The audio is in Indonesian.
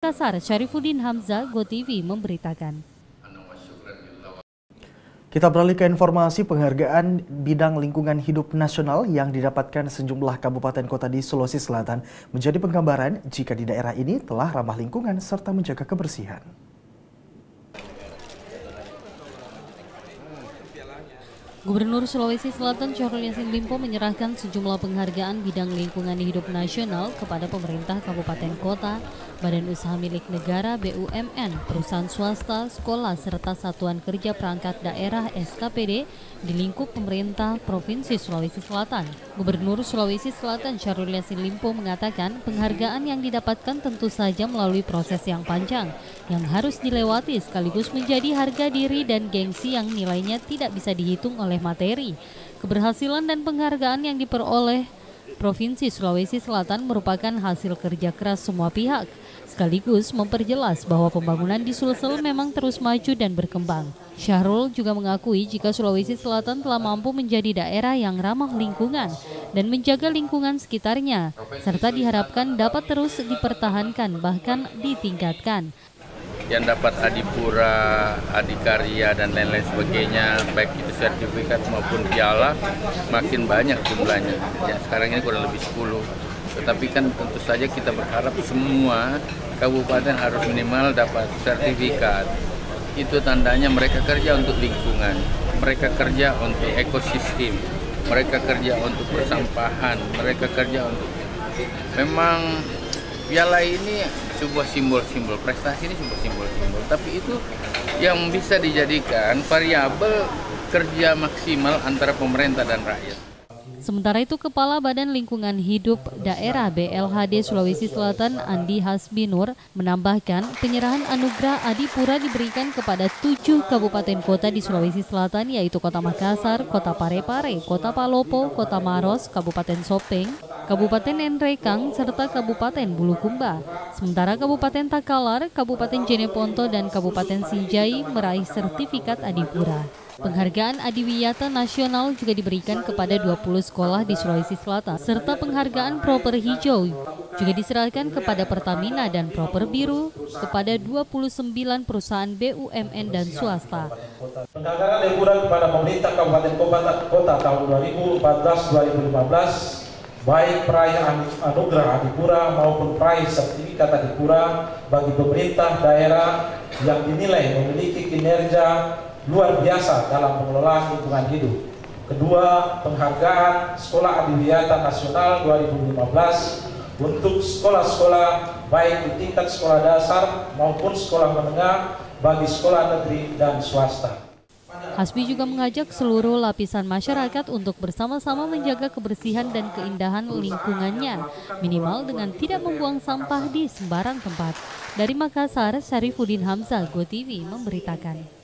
Makassar, Syarifuddin Hamzah, GoTV memberitakan. Kita beralih ke informasi penghargaan bidang lingkungan hidup nasional yang didapatkan sejumlah kabupaten kota di Sulawesi Selatan menjadi penggambaran jika di daerah ini telah ramah lingkungan serta menjaga kebersihan. Gubernur Sulawesi Selatan Syahrul Yassin Limpo menyerahkan sejumlah penghargaan bidang lingkungan hidup nasional kepada pemerintah kabupaten kota, badan usaha milik negara BUMN, perusahaan swasta, sekolah, serta satuan kerja perangkat daerah SKPD di lingkup pemerintah Provinsi Sulawesi Selatan. Gubernur Sulawesi Selatan Syahrul Yassin Limpo mengatakan penghargaan yang didapatkan tentu saja melalui proses yang panjang yang harus dilewati sekaligus menjadi harga diri dan gengsi yang nilainya tidak bisa dihitung oleh materi. Keberhasilan dan penghargaan yang diperoleh Provinsi Sulawesi Selatan merupakan hasil kerja keras semua pihak, sekaligus memperjelas bahwa pembangunan di Sulsel memang terus maju dan berkembang. Syahrul juga mengakui jika Sulawesi Selatan telah mampu menjadi daerah yang ramah lingkungan dan menjaga lingkungan sekitarnya, serta diharapkan dapat terus dipertahankan bahkan ditingkatkan. Yang dapat adipura, adikarya dan lain-lain sebagainya, baik itu sertifikat maupun piala, makin banyak jumlahnya. Ya, sekarang ini kurang lebih 10. Tetapi kan tentu saja kita berharap semua kabupaten harus minimal dapat sertifikat. Itu tandanya mereka kerja untuk lingkungan, mereka kerja untuk ekosistem, mereka kerja untuk persampahan, mereka kerja untuk... Memang piala ini sebuah simbol-simbol, prestasi ini sebuah simbol-simbol, tapi itu yang bisa dijadikan variabel kerja maksimal antara pemerintah dan rakyat. Sementara itu, Kepala Badan Lingkungan Hidup Daerah BLHD Sulawesi Selatan Andi Hasbinur menambahkan penyerahan anugerah Adipura diberikan kepada 7 kabupaten kota di Sulawesi Selatan, yaitu Kota Makassar, Kota Parepare, Kota Palopo, Kota Maros, Kabupaten Sopeng, Kabupaten Nrekang, serta Kabupaten Bulukumba. Sementara Kabupaten Takalar, Kabupaten Jeneponto, dan Kabupaten Sinjai meraih sertifikat Adipura. Penghargaan Adiwiyata Nasional juga diberikan kepada 20 sekolah di Sulawesi Selatan, serta penghargaan Proper Hijau juga diserahkan kepada Pertamina dan Proper Biru kepada 29 perusahaan BUMN dan swasta. Penghargaan Adipura kepada pemerintah Kabupaten Kota tahun 2014-2015, baik peraih anugerah Adipura maupun peraih sertifikat Adipura bagi pemerintah daerah yang dinilai memiliki kinerja luar biasa dalam pengelolaan lingkungan hidup. Kedua, penghargaan Sekolah Adiwiyata Nasional 2015 untuk sekolah-sekolah baik di tingkat sekolah dasar maupun sekolah menengah bagi sekolah negeri dan swasta. Hasbi juga mengajak seluruh lapisan masyarakat untuk bersama-sama menjaga kebersihan dan keindahan lingkungannya, minimal dengan tidak membuang sampah di sembarang tempat. Dari Makassar, Syarifuddin Hamzah, GoTV memberitakan.